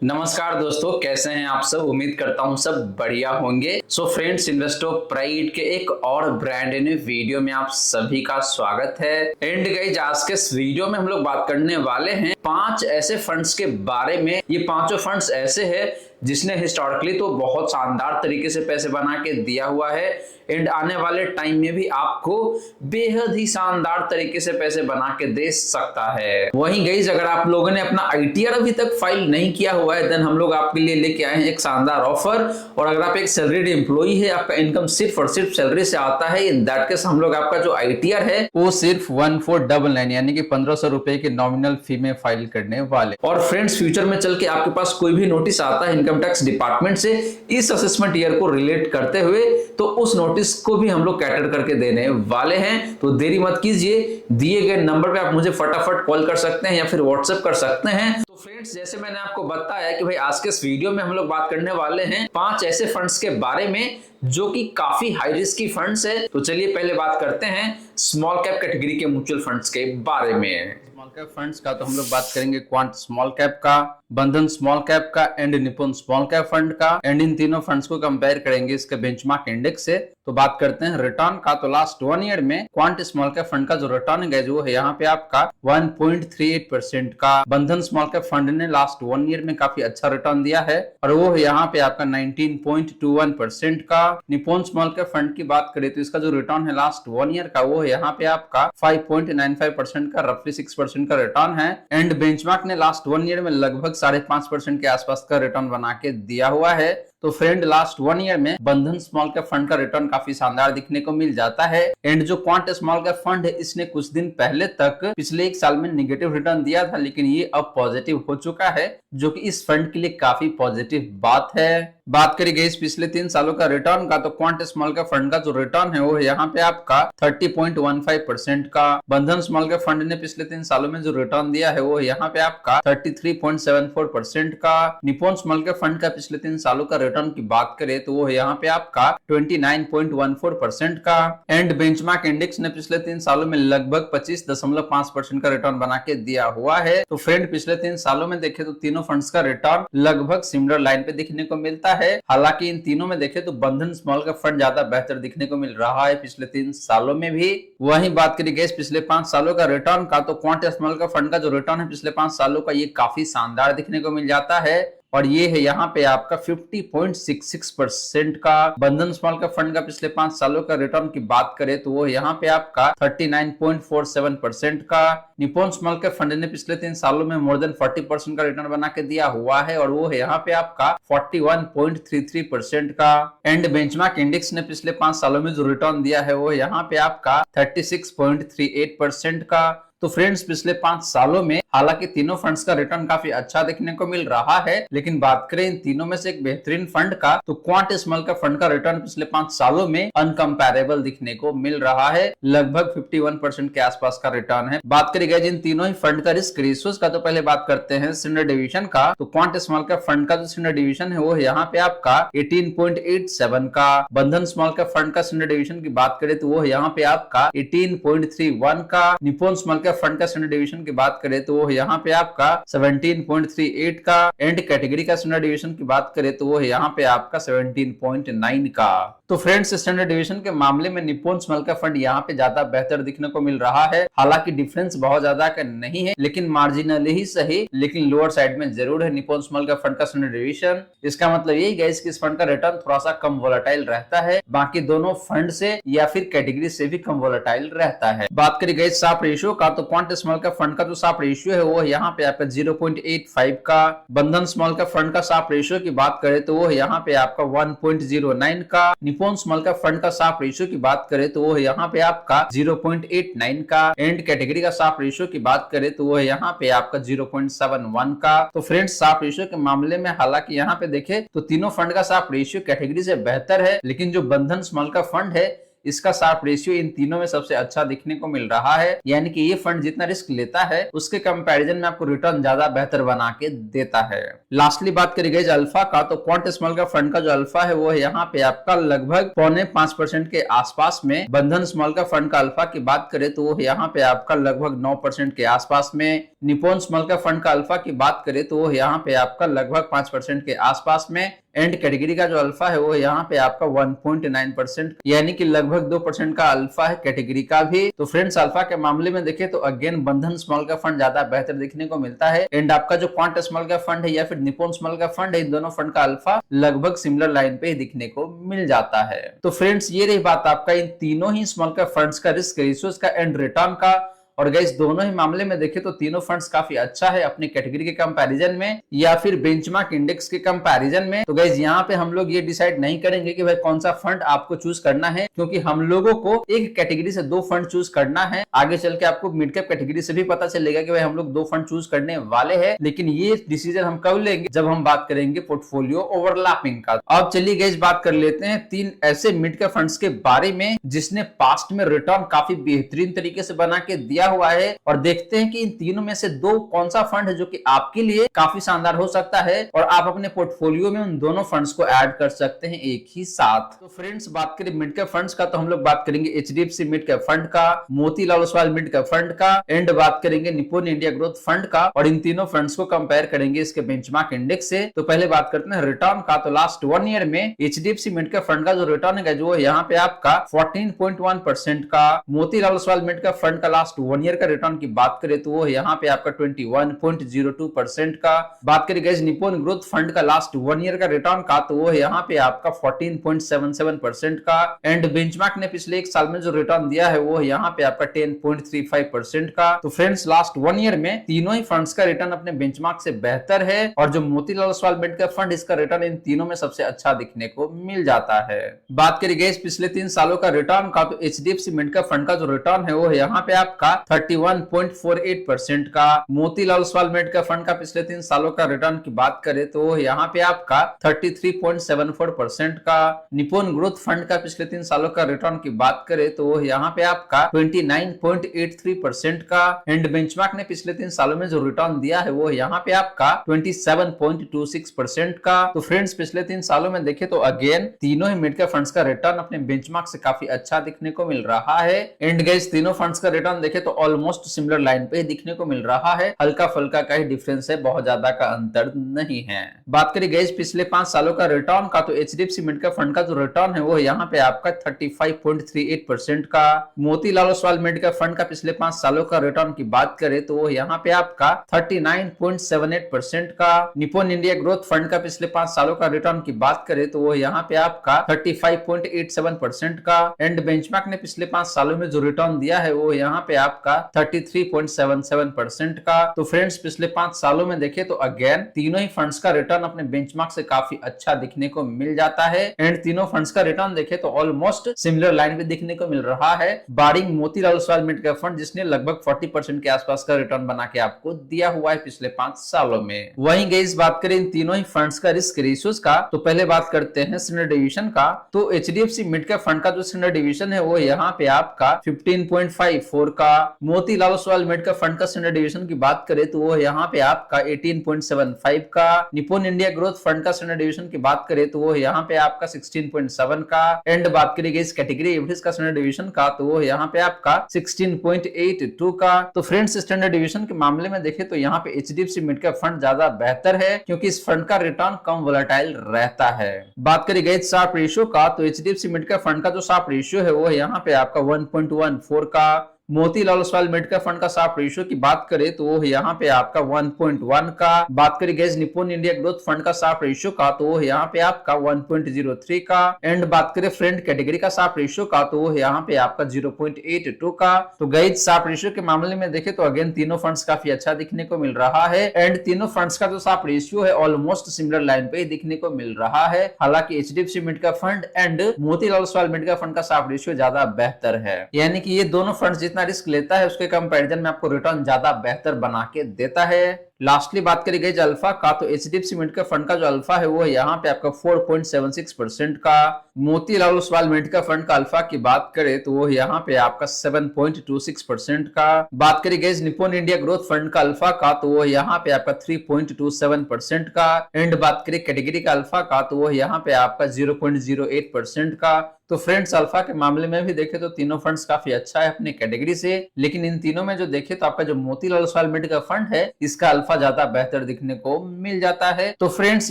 नमस्कार दोस्तों, कैसे हैं आप सब। उम्मीद करता हूं सब बढ़िया होंगे। सो फ्रेंड्स, इन्वेस्टो प्राइड के एक और ब्रांड न्यू वीडियो में आप सभी का स्वागत है। एंड गाइस, आज के इस वीडियो में हम लोग बात करने वाले हैं 5 ऐसे फंड्स के बारे में। ये पांचों फंड्स ऐसे हैं जिसने हिस्टोरिकली तो बहुत शानदार तरीके से पैसे बना के दिया हुआ है एंड आने वाले टाइम में भी आपको बेहद ही शानदार तरीके से पैसे बना के दे सकता है। वहीं गाइस, अगर आप लोगों ने अपना आईटीआर अभी तक फाइल नहीं किया हुआ है, देन हम लोग आपके लिए लेके आए हैं एक शानदार ऑफर। और अगर आप एक सैलरीड एम्प्लॉई है, आपका इनकम सिर्फ और सिर्फ सैलरी से आता है, इन दैट केस हम लोग आपका जो आईटीआर है वो सिर्फ 1499 यानी कि 1500 रुपए की नॉमिनल फी में फाइल करने वाले। और फ्रेंड्स, फ्यूचर में चल के आपके पास कोई भी नोटिस आता है इनकम टैक्स डिपार्टमेंट से इस असेसमेंट ईयर को रिलेट करते हुए, तो उस नोटिस को भी हम लोग कैटर करके देने वाले हैं। तो देरी मत कीजिए, दिए गए नंबर पे आप मुझे फटाफट कॉल कर सकते हैं या फिर व्हाट्सएप कर सकते हैं। तो फ्रेंड्स, जैसे मैंने आपको बताया कि भाई आज के इस वीडियो में हम लोग बात करने वाले हैं 5 ऐसे फंड्स के बारे में जो कि काफी हाई रिस्क की फंड्स है। तो चलिए पहले बात करते हैं स्मॉल कैप कैटेगरी के म्यूचुअल फंड्स के बारे में। स्मॉल कैप फंड्स का तो हम लोग बात करेंगे क्वांट स्मॉल कैप का, बंधन स्मॉल कैप का एंड निपुण स्मॉल कैप फंड का। एंड इन तीनों फंड्स को कंपेयर करेंगे इसके बेंचमार्क इंडेक्स से। तो बात करते हैं रिटर्न का, तो लास्ट 1 ईयर में क्वांट स्मॉल कैप फंड का जो रिटर्न है वो है यहाँ पे आपका 1.38% का। बंधन स्मॉल कैप फंड ने लास्ट 1 ईयर में काफी अच्छा रिटर्न दिया है और वो है यहाँ पे आपका 19.21% का। निपुण स्मॉल कैप फंड की बात करें तो इसका जो रिटर्न है लास्ट 1 ईयर का वो है यहाँ पे आपका 5.95% का, रफली 6% का रिटर्न है। एंड बेंचमार्क ने लास्ट 1 ईयर में लगभग 5.5% के आसपास का रिटर्न बना के दिया हुआ है। तो फ्रेंड, लास्ट 1 ईयर में बंधन स्मॉल कैप फंड का रिटर्न काफी शानदार दिखने को मिल जाता है। एंड जो क्वांट स्मॉल कैप फंड है इसने कुछ दिन पहले तक पिछले 1 साल में नेगेटिव रिटर्न दिया था, लेकिन ये अब पॉजिटिव हो चुका है, जो कि इस फंड के लिए काफी पॉजिटिव बात है। बात करी गई इस पिछले 3 सालों का रिटर्न का, तो क्वांट स्मॉल कैप फंड का जो रिटर्न है वो है यहाँ पे आपका 30.15% का। बंधन स्मॉल कैप फंड ने पिछले 3 सालों में जो रिटर्न दिया है वो है यहाँ पे आपका 33.74% का। निपुण स्मॉल कैप फंड का पिछले 3 सालों का रिटर्न की बात करें तो वो है यहाँ पे आपका 29.14% का। एंड बेंचमार्क इंडेक्स ने पिछले 3 सालों में लगभग 25.5% का रिटर्न बना के दिया हुआ है। तो फ्रेंड, पिछले 3 सालों में देखे तो तीनों फंड्स का रिटर्न लगभग सिमिलर लाइन पे दिखने को मिलता है। हालांकि इन तीनों में देखे तो बंधन स्मॉल कैप फंड ज्यादा बेहतर दिखने को मिल रहा है पिछले 3 सालों में भी। वहीं बात करी गई पिछले 5 सालों का रिटर्न का, तो क्वांट स्मॉल कैप फंड का जो रिटर्न है पिछले 5 सालों का ये काफी शानदार दिखने को मिल जाता है और ये है यहाँ पे आपका 50.66% का। बंधन स्मॉल कैप फंड का पिछले 5 सालों का रिटर्न की बात करें तो वो यहाँ पे आपका 39.47% का। निपुण स्मॉल कैप फंड ने पिछले 3 सालों में मोर देन 40% का रिटर्न बना के दिया हुआ है और वो है यहाँ पे आपका 41.33% का। एंड बेंचमार्क इंडेक्स ने पिछले 5 सालों में जो रिटर्न दिया है वो यहाँ पे आपका 36.38% का। तो फ्रेंड्स, पिछले 5 सालों में हालांकि तीनों फंड्स का रिटर्न काफी अच्छा देखने को मिल रहा है, लेकिन बात करें इन तीनों में से एक बेहतरीन फंड का, तो क्वांट स्मॉल कैप फंड का रिटर्न पिछले 5 सालों में अनकंपैरेबल दिखने को मिल रहा है। लगभग 51% के आसपास का रिटर्न है। बात करी गई जिन तीनों ही फंड का रिस्क रेशियोज का, तो पहले बात करते हैं सिनियर डिवीजन का। तो क्वांट स्मॉल कैप फंड का जो सिनियर डिवीजन है वो है यहाँ पे आपका 18.87 का। बंधन स्मॉल कैप फंड का सिनियर डिवीजन की बात करें तो वो है यहाँ पे आपका 18.31 का। निपुण स्मॉल कैप फंड का सिनियर डिवीजन की बात करें तो वो यहाँ पे आपका 17.38 का। एंड कैटेगरी का सिनियर डिवीजन की बात करें तो वो है यहाँ पे आपका 17.9 का। तो फ्रेंड्स, स्टैंडर्ड डिवीजन के मामले में निपुण स्मॉल कैप फंड यहाँ पे ज्यादा बेहतर दिखने को मिल रहा है। हालांकि डिफरेंस बहुत ज्यादा का नहीं है, लेकिन मार्जिनली ही सही, लेकिन लोअर साइड में जरूर है निपुण स्मॉल कैप फंड का स्टैंडर्ड डिवीजन। इसका मतलब यही गाइस कि इस फंड का रिटर्न थोड़ा सा कम वोलेटाइल रहता है, बाकी दोनों फंड से या फिर कैटेगरी से भी कम वोलेटाइल रहता है। बात करी गई साफ रेशियो का, तो क्वांट स्मॉल कैप फंड का जो साफ रेशियो है वो यहाँ पे आपका 0.85 का। बंधन स्मॉल कैप फंड का साफ रेशियो की बात करें तो वो यहाँ पे आपका 1.09 का। निपुण स्मॉल कैप फंड का साफ रेशियो की बात करें तो वो यहाँ पे आपका 0.89 का। एंड कैटेगरी का साफ रेशियो की बात करें तो वो यहाँ पे आपका 0.71 का। तो फ्रेंड्स, साफ रेशियो के मामले में हालांकि यहाँ पे देखे तो तीनों फंड का साफ रेशियो कैटेगरी से बेहतर है, लेकिन जो बंधन स्मॉल कैप फंड है इसका शार्प रेशियो इन तीनों में सबसे अच्छा दिखने को मिल रहा है। यानी कि ये फंड जितना रिस्क लेता है उसके कंपैरिजन में आपको रिटर्न ज्यादा बेहतर बना के देता है। लास्टली बात करी गई अल्फा का, तो क्वांट स्मॉल का फंड का जो अल्फा है वो यहाँ पे आपका लगभग 4.5% के आसपास में। बंधन स्मॉल का फंड का अल्फा की बात करें तो वो यहाँ पे आपका लगभग 9% के आसपास में। निप्पॉन स्मॉल का फंड का अल्फा की बात करें तो वो यहाँ पे आपका लगभग 5% के आसपास में। एंड कैटेगरी का जो अल्फा है वो यहाँ पे आपका 1.9%, यानी कि लगभग 2% का अल्फा है कैटेगरी का भी। तो फ्रेंड्स अल्फा के मामले में देखें तो अगेन बंधन स्मॉल का फंड ज्यादा बेहतर देखने को मिलता है। एंड आपका जो क्वांट स्मॉल का फंड है या फिर निप्पॉन स्मॉल का फंड है, इन दोनों फंड का अल्फा लगभग सिमिलर लाइन पे ही दिखने को मिल जाता है। तो फ्रेंड्स ये रही बात आपका इन तीनों ही स्मॉल का फंड्स का रिस्क रेशियोज का एंड रिटर्न का। और गाइस दोनों ही मामले में देखें तो तीनों फंड्स काफी अच्छा है अपनी कैटेगरी के कंपैरिजन में या फिर बेंचमार्क इंडेक्स के कंपैरिजन में। तो गाइस यहाँ पे हम लोग ये डिसाइड नहीं करेंगे कि भाई कौन सा फंड आपको चूज करना है, क्योंकि हम लोगों को एक कैटेगरी से 2 फंड चूज करना है। आगे चल के आपको मिड कैप कैटेगरी से भी पता चलेगा कि भाई हम लोग 2 फंड चूज करने वाले हैं, लेकिन ये डिसीजन हम कब लेंगे जब हम बात करेंगे पोर्टफोलियो ओवरलैपिंग का। अब चलिए गाइस बात कर लेते हैं 3 ऐसे मिड कैप फंड्स के बारे में जिसने पास्ट में रिटर्न काफी बेहतरीन तरीके से बना के दिया हुआ है, और देखते हैं कि इन तीनों में से 2 कौन सा फंड है जो कि आपके लिए काफी शानदार हो सकता है और आप अपने पोर्टफोलियो में उन दोनों फंड्स को ऐड कर सकते हैं एक ही साथ। तो फ्रेंड्स बात करें मिड कैप फंड्स का, तो हम लोग बात करेंगे एचडीएफसी मिड कैप फंड का, Motilal Oswal mid cap fund का, एंड बात करेंगे निप्पॉन इंडिया ग्रोथ फंड का। और इन तीनों फंड्स को कंपेयर करेंगे इसके बेंचमार्क इंडेक्स से। तो पहले बात करते हैं रिटर्न का, तो लास्ट 1 ईयर में एचडीएफसी मिड कैप फंड का जो रिटर्न है जो यहाँ पे आपका 14.1% का। Motilal Oswal mid cap fund का लास्ट 1 ईयर का रिटर्न की बात करें तो वो यहाँ पे आपका 21.02% का। बात करें गाइस निप्पॉन ग्रोथ फंड का लास्ट 1 ईयर का रिटर्न का, तो वो यहाँ पे आपका 14.77% का। एंड बेंचमार्क ने पिछले 1 साल में जो रिटर्न दिया है वो यहाँ पे आपका 10.35% का। तो फ्रेंड्स लास्ट 1 ईयर में तीनों ही फंड्स का रिटर्न अपने बेंचमार्क से बेहतर है, और जो Motilal Oswal mid cap fund इसका रिटर्न इन तीनों में सबसे अच्छा दिखने को मिल जाता है। बात करें गाइस पिछले 3 सालों का रिटर्न का, तो एचडीएफसी मिड कैप फंड का जो रिटर्न है वो यहाँ पे आपका 31.48% का। Motilal Oswal mid cap fund का पिछले 3 सालों का रिटर्न की बात करें तो यहाँ पे आपका 33.74% का। निप्पॉन ग्रोथ फंड का पिछले 3 सालों का रिटर्न की बात करें तो यहाँ पे आपका 29.83% का। एंड बेंचमार्क ने पिछले 3 सालों में जो रिटर्न दिया है वो यहाँ पे आपका 27.26% का। तो फ्रेंड्स पिछले 3 सालों में देखें तो अगेन तीनों ही मिड कैप फंड्स का रिटर्न अपने बेंचमार्क से काफी अच्छा दिखने को मिल रहा है। एंड गाइस तीनों फंड्स का रिटर्न देखें तो ऑलमोस्ट सिमिलर लाइन पे दिखने को मिल रहा है, हल्का फुल्का का ही डिफरेंस है, बहुत ज्यादा का अंतर नहीं है। बात करें गाइस पिछले 5 सालों का रिटर्न का, तो एचडीएफसी मिड कैप फंड का जो रिटर्न है वो यहाँ पे आपका 35.38% का। Motilal Oswal mid cap fund का पिछले 5 सालों का रिटर्न की बात करें तो वो यहाँ पे आपका 39.78% का। निप्पॉन इंडिया ग्रोथ फंड का पिछले 5 सालों का रिटर्न की बात करें तो वो यहाँ पे आपका 35.87% का। एंड बेंचमार्क ने पिछले 5 सालों में जो रिटर्न दिया है वो यहाँ पे आपका 33.77% का। तो फ्रेंड्स पिछले 5 सालों में देखें तो अगेन तीनों ही फंड्स का रिटर्न अपने बेंचमार्क से काफी अच्छा दिखने को मिल जाता है। एंड तीनों फंड्स का रिटर्न देखें तो ऑलमोस्ट सिमिलर लाइन पे दिखने को मिल रहा है, barring Motilal Oswal mid cap fund जिसने लगभग 40% के आसपास का रिटर्न बना के आपको दिया हुआ है पिछले 5 सालों में। वहीं गाइस बात करें इन तीनों ही फंड्स का रिस्क रेशियोज का, तो पहले बात करते हैं स्टैंडर्ड डिवीजन का। तो एचडीएफसी मिड कैप फंड का जो स्टैंडर्ड डिवीजन है वो यहाँ पे आपका 15.54 का। Motilal Oswal mid cap fund का स्टैंडर्ड डिवीजन की बात करें तो वो यहाँ पे आपका 18.75 का। निप्पॉन इंडिया ग्रोथ फंड का स्टैंडर्ड डिवीजन की बात करें तो वो यहाँ पे आपका 16.7 का। एंड बात करेंगे इस कैटेगरी एवरेज का स्टैंडर्ड डिवीजन का, तो वो यहाँ पे आपका 16.82 का। तो फ्रेंड्स स्टैंडर्ड डिवीजन के मामले में देखें तो यहाँ पे एचडीएफसी मिड कैप फंड ज्यादा बेहतर है, क्योंकि इस फंड का रिटर्न कम वोलेटाइल रहता है। बात करें गई शार्प रेशियो का, तो एचडीएफसी मिड कैप फंड का जो शार्प रेशियो है वो यहाँ पे आपका 1.14 का। Motilal Oswal mid cap fund का शार्प रेशियो की बात करें तो वो यहाँ पे आपका 1.1 का। बात करें gas Nippon India growth fund का शार्प रेशियो का, तो वो यहाँ पे आपका 1.03 का। एंड बात करें फ्रेंड कैटेगरी का शार्प रेशियो का, तो वो यहाँ पे आपका 0.82 का। तो गैस शार्प रेशियो के मामले में देखें तो अगेन तीनों फंड्स काफी अच्छा दिखने को मिल रहा है। एंड तीनों फंड्स का जो शार्प रेशियो है ऑलमोस्ट सिमिलर लाइन पे दिखने को मिल रहा है। हालांकि HDFC mid cap fund and Motilal Oswal mid cap fund का शार्प रेशियो ज्यादा बेहतर है, यानी कि ये दोनों फंड्स जितना रिस्क लेता है उसके कंपैरिजन में आपको रिटर्न ज्यादा बेहतर बना के देता है। लास्टली बात करी गई अल्फा का, तो एचडीएफसी मिड कैप फंड का जो अल्फा है वो है यहाँ पे आपका 4.76% का। Motilal Oswal mid cap fund का अल्फा की बात करें तो वो यहाँ पे आपका 7.26% का। बात करी गई निप्पॉन इंडिया ग्रोथ फंड का अल्फा का, तो वो यहाँ पे आपका 3.27% का। एंड बात करें कैटेगरी का अल्फा का, तो वो यहाँ पे आपका 0.08% का। तो फ्रेंड्स अल्फा के मामले में भी देखें तो तीनों फंड्स काफी अच्छा है अपनी कैटेगरी से, लेकिन इन तीनों में जो देखें तो आपका जो मोतीलाल ओसवाल मिड का फंड है इसका अल्फा ज्यादा बेहतर दिखने को मिल जाता है। तो फ्रेंड्स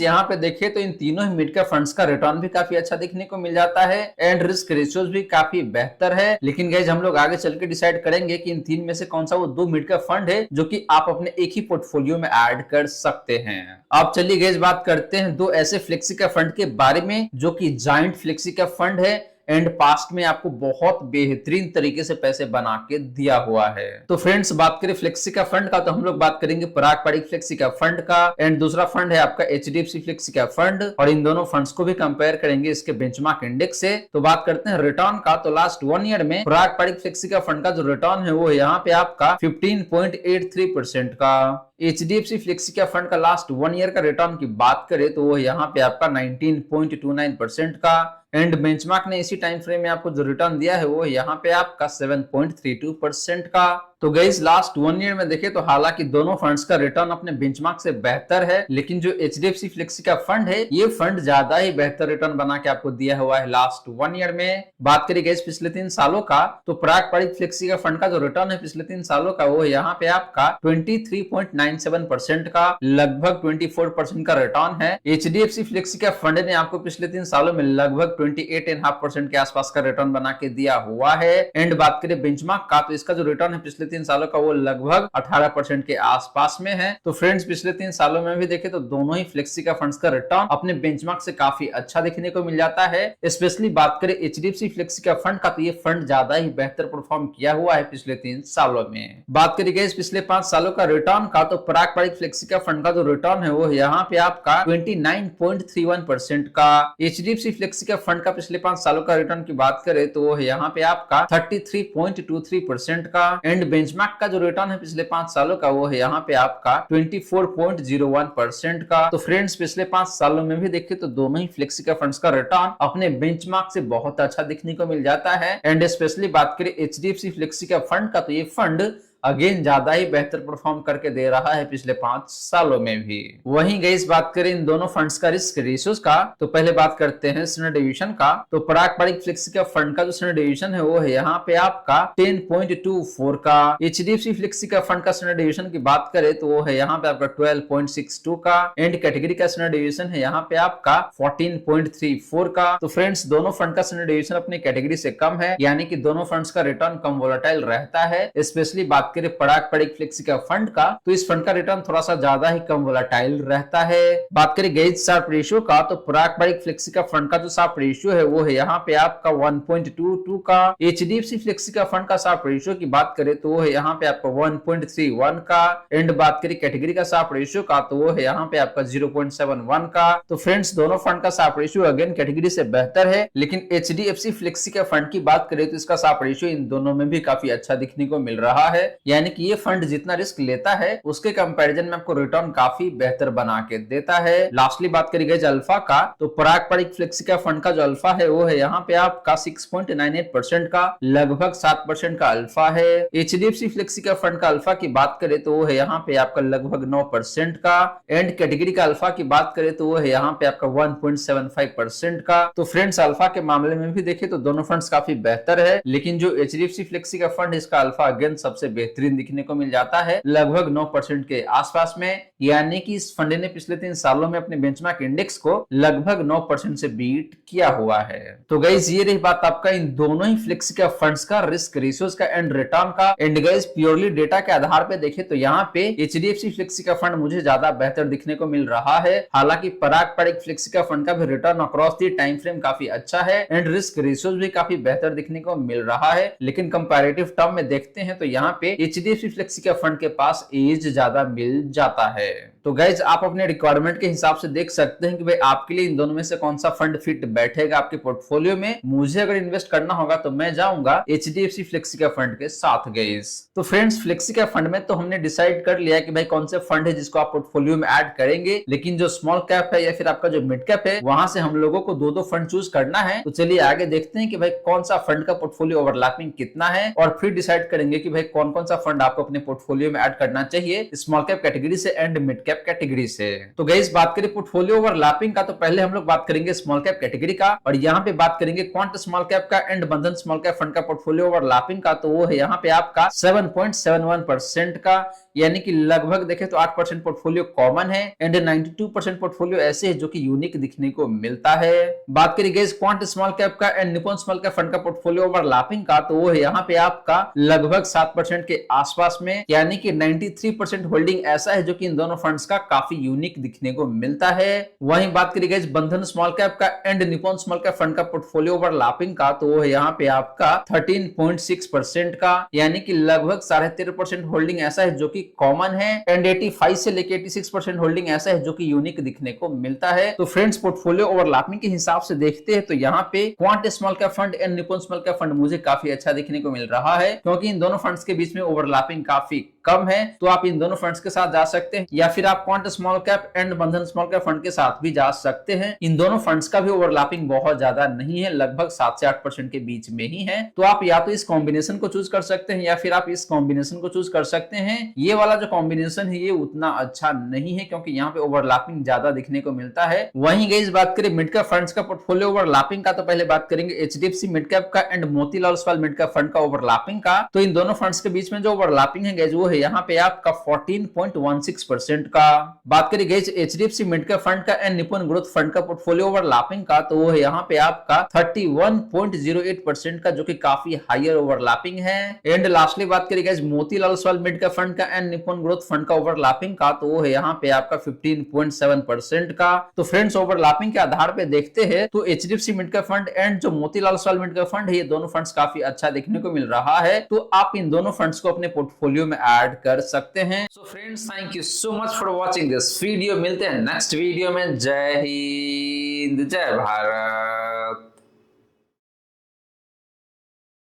यहाँ पे देखें तो इन तीनों ही मिड कैप फंड्स का रिटर्न भी काफी अच्छा दिखने को मिल जाता है एंड रिस्क रेशियोज भी काफी बेहतर है। लेकिन गाइस हम लोग आगे चल के डिसाइड करेंगे कि इन तीन में से कौन सा वो दो मिड कैप फंड है जो कि आप अपने एक ही पोर्टफोलियो में ऐड कर सकते हैं। अब चलिए गाइस बात करते हैं दो ऐसे फ्लेक्सी कैप फंड के बारे में जो कि जायंट फ्लेक्सी कैप फंड है एंड पास्ट में आपको बहुत बेहतरीन तरीके से पैसे बना के दिया हुआ है। तो फ्रेंड्स बात करें फ्लेक्सी का फंड का, तो हम लोग बात करेंगे पराग पारिक फ्लेक्सी का फंड का एंड दूसरा फंड है आपका एचडीएफसी फ्लेक्सी का फंड, और इन दोनों फंड्स को भी कंपेयर करेंगे इसके बेंचमार्क इंडेक्स से। तो बात करते हैं रिटर्न का, तो लास्ट 1 ईयर में पराग पारिक फ्लेक्सी का फंड का जो रिटर्न है वो यहाँ पे आपका 15.83% का। एचडीएफसी फ्लेक्सी का फंड का लास्ट 1 ईयर का रिटर्न की बात करें तो वो यहाँ पे आपका 19.29% का। एंड बेंचमार्क ने इसी टाइम फ्रेम में आपको जो रिटर्न दिया है वो यहाँ पे आपका 7.32% का। तो गाइस लास्ट 1 ईयर में देखें तो हालांकि दोनों फंड्स का रिटर्न अपने बेंचमार्क से बेहतर है, लेकिन जो एचडीएफसी फ्लेक्सी का फंड है ये फंड ज्यादा ही बेहतर रिटर्न बना के आपको दिया हुआ है लास्ट 1 ईयर में। बात करें गाइस पिछले 3 सालों का, तो पराग पारिक फ्लेक्सी का फंड का जो रिटर्न है पिछले 3 सालों का वो यहाँ पे आपका 23.97% का, लगभग 24% का रिटर्न है। एचडीएफसी फ्लेक्सी का फंड ने आपको पिछले 3 सालों में लगभग 28.5% के आसपास का रिटर्न बना के दिया हुआ है। एंड बात करें बेंचमार्क का, तो इसका जो रिटर्न है पिछले 3 सालों का वो लगभग 18% के आसपास में है। तो फ्रेंड्स पिछले 3 सालों में भी देखें तो दोनों ही फ्लेक्सी का फंड्स का रिटर्न अपने बेंचमार्क से काफी अच्छा देखने को मिल जाता है। स्पेशली बात करें एचडीएफसी फ्लेक्सी का फंड का, तो ये फंड ज्यादा ही बेहतर परफॉर्म किया हुआ है पिछले 3 सालों में। बात करी गई पिछले 5 सालों का रिटर्न का, तो पराग पारिक फ्लेक्सी का फंड का जो रिटर्न है वो यहाँ पे आपका 29.31% का। एचडीएफसी फ्लेक्सी का फंड का पिछले 5 सालों का रिटर्न की बात करें तो वो यहाँ पे आपका 33.23% का। एंड बेंचमार्क का जो रिटर्न है पिछले 5 सालों का वो है यहाँ पे आपका 24.01% का। तो फ्रेंड्स पिछले 5 सालों में भी देखें तो दोनों ही फ्लेक्सी का फंड्स का रिटर्न अपने बेंचमार्क से बहुत अच्छा दिखने को मिल जाता है। एंड स्पेशली बात करें एचडीएफसी फ्लेक्सी का फंड का, तो ये फंड अगेन ज्यादा ही बेहतर परफॉर्म करके दे रहा है पिछले 5 सालों में भी। वहीं गाइस बात करें इन दोनों फंड्स का रिस्क रेशियोज का, तो पहले बात करते हैं स्टैंडर्ड डिवीजन का। तो पराग पारिक फ्लेक्सी का फंड का जो स्टैंडर्ड डिवीजन है वो है यहाँ पे आपका 10.24 का। एचडीएफसी फ्लेक्सी का फंड का स्टैंडर्ड डिवीजन की बात करें तो वो है यहाँ पे आपका 12.62 का। एंड कैटेगरी का स्टैंडर्ड डिवीजन है यहाँ पे आपका 14.34 का। तो फ्रेंड्स दोनों फंड का स्टैंडर्ड डिवीजन अपनी कैटेगरी से कम है, यानी कि दोनों फंड्स का रिटर्न कम वोलेटाइल रहता है। स्पेशली बात करें पराग पारिक फ्लेक्सी का फंड का, तो इस फंड का रिटर्न थोड़ा सा ज्यादा ही कम वोलेटाइल रहता है। बात करें गेज शार्प रेशियो का, तो पराग पारिक फ्लेक्सी का फंड का जो शार्प रेशियो है वो है यहाँ पे आपका 1.22 का। एचडीएफसी फ्लेक्सी का फंड का शार्प रेशियो की बात करें तो वो है यहाँ पे आपका 1.31 का। एंड बात करें कैटेगरी का शार्प रेशियो का, तो वो है यहाँ पे आपका 0.71 का। तो फ्रेंड्स दोनों फंड का शार्प रेशियो अगेन कैटेगरी से बेहतर है, लेकिन एचडीएफसी फ्लेक्सी का फंड की बात करें तो इसका शार्प रेशियो इन दोनों में भी काफी अच्छा दिखने को मिल रहा है, यानी कि ये फंड जितना रिस्क लेता है उसके कंपैरिजन में आपको रिटर्न काफी बेहतर बना के देता है। लास्टली बात करी गई अल्फा का, तो पराग पारिक फ्लेक्सी का फंड का जो अल्फा है वो है यहाँ पे आपका 6.98% का, लगभग 7% का अल्फा है। एचडीएफसी फ्लेक्सी का फंड का अल्फा की बात करें तो वो है यहाँ पे आपका लगभग 9% का। एंड कैटेगरी का अल्फा की बात करें तो वो है यहाँ पे आपका 1.75% का। तो फ्रेंड्स अल्फा के मामले में भी देखें तो दोनों फंड्स काफी बेहतर है, लेकिन जो एचडीएफसी फ्लेक्सी का फंड इसका अल्फा अगेन सबसे बेहतरीन दिखने को मिल जाता है, लगभग 9% के आसपास में, यानी कि इस फंड ने पिछले 3 सालों में अपने बेंचमार्क इंडेक्स को लगभग 9% से बीट किया हुआ है। तो गाइस ये रही बात आपका इन दोनों ही फ्लेक्सी का फंड्स का रिस्क रेशियोज का एंड रिटर्न का। एंड गाइस प्योरली डेटा के आधार पे देखें तो यहाँ पे एचडीएफसी फ्लेक्सी का फंड मुझे ज्यादा बेहतर दिखने को मिल रहा है। हालांकि पराग पारिक फ्लेक्सी का फंड का भी return across the time frame काफी अच्छा है एंड रिस्क रेशियोज भी काफी बेहतर दिखने को मिल रहा है, लेकिन कंपैरेटिव टर्म में देखते हैं तो यहाँ पे एचडीएफसी फ्लेक्सी का फंड के पास एज ज्यादा मिल जाता है। तो गाइज आप अपने रिक्वायरमेंट के हिसाब से देख सकते हैं कि भाई आपके लिए इन दोनों में से कौन सा फंड फिट बैठेगा आपके पोर्टफोलियो में। मुझे अगर इन्वेस्ट करना होगा तो मैं जाऊंगा HDFC फ्लेक्सिका फंड के साथ गाइज। तो फ्रेंड्स फ्लेक्सिका फंड में तो हमने डिसाइड कर लिया कि भाई कौन से फंड है जिसको आप पोर्टफोलियो में ऐड करेंगे, लेकिन जो स्मॉल कैप है या फिर आपका जो मिड कैप है वहां से हम लोगों को दो फंड चूज करना है। तो चलिए आगे देखते हैं कि भाई कौन सा फंड का पोर्टफोलियो ओवरलैपिंग कितना है और फिर डिसाइड करेंगे कि भाई कौन कौन सा फंड आपको अपने पोर्टफोलियो में ऐड करना चाहिए स्मॉल कैप कैटेगरी से एंड मिड कैप कैटेगरी से। तो गाइस बात करें पोर्टफोलियो ओवरलैपिंग का तो पहले हम लोग बात करेंगे स्मॉल कैप कैटेगरी का, और यहाँ पे बात करेंगे क्वांट स्मॉल कैप का एंड बंधन स्मॉल कैप फंड का पोर्टफोलियो ओवरलैपिंग का। तो वो है यहाँ पे आपका 7.71% का, यानी कि लगभग देखें तो 8% पोर्टफोलियो कॉमन है एंड 92% पोर्टफोलियो ऐसे है जो कि यूनिक दिखने को मिलता है। बात करिए गाइस क्वांट स्मॉल कैप का and Nippon small cap fund का पोर्टफोलियो ओवरलैपिंग का, तो वो है यहाँ पे आपका लगभग 7% के आसपास में, यानी कि 93% होल्डिंग ऐसा है जो कि इन दोनों फंड्स का काफी यूनिक दिखने को मिलता है। वहीं बात करिए गाइस बंधन स्मॉल कैप का and Nippon small cap fund का पोर्टफोलियो ओवरलैपिंग का, तो वो है यहाँ पे आपका 13.6% का, यानी कि लगभग 13.5% होल्डिंग ऐसा है जो कि कॉमन है एंड 85 से लेके 86% होल्डिंग ऐसा है जो कि यूनिक दिखने को मिलता है। तो फ्रेंड्स पोर्टफोलियो ओवरलैपिंग के हिसाब से देखते हैं तो यहाँ पे quant small cap fund and Nippon small cap fund मुझे काफी अच्छा दिखने को मिल रहा है, क्योंकि इन दोनों फंड्स के बीच में ओवरलैपिंग काफी कम है। तो आप इन दोनों फंड्स के साथ जा सकते हैं या फिर आप क्वांट स्मॉल कैप एंड बंधन स्मॉल कैप फंड के साथ भी जा सकते हैं। इन दोनों फंड्स का भी ओवरलैपिंग बहुत ज्यादा नहीं है, लगभग 7 से 8% के बीच में ही है। तो आप या तो इस कॉम्बिनेशन को चूज कर सकते हैं या फिर आप इस कॉम्बिनेशन को चूज कर सकते हैं। ये वाला जो कॉम्बिनेशन है ये उतना अच्छा नहीं है क्योंकि यहाँ पे ओवरलैपिंग ज्यादा दिखने को मिलता है। वहीं गाइस बात करें मिड कैप फंड्स का पोर्टफोलियो ओवरलैपिंग का, तो पहले बात करेंगे HDFC मिड कैप का and Motilal Oswal mid cap fund का ओवरलैपिंग का। तो इन दोनों फंड्स के बीच में जो ओवरलैपिंग है गाइस वो है यहाँ पे आपका 14.16% का। बात करें guys HDFC mid cap fund का एंड निप्पॉन ग्रोथ फंड का पोर्टफोलियो ओवरलैपिंग का, तो वो है यहाँ पे आपका 31.08% का, जो कि काफी हायर ओवरलैपिंग है। एंड लास्टली बात करें guys Motilal Oswal mid cap fund का एंड निप्पॉन ग्रोथ फंड का ओवरलैपिंग का, तो वो है यहाँ पे आपका 15.7% का। तो फ्रेंड्स ओवरलैपिंग के आधार पे देखते हैं तो HDFC mid cap fund and जो Motilal Oswal mid cap fund है ये दोनों फंड्स काफी अच्छा देखने को मिल रहा है। तो आप इन दोनों फंड्स को अपने पोर्टफोलियो में ऐड कर सकते हैं। So friends thank you so much for watching this video. मिलते हैं नेक्स्ट वीडियो में। जय हिंद जय भारत।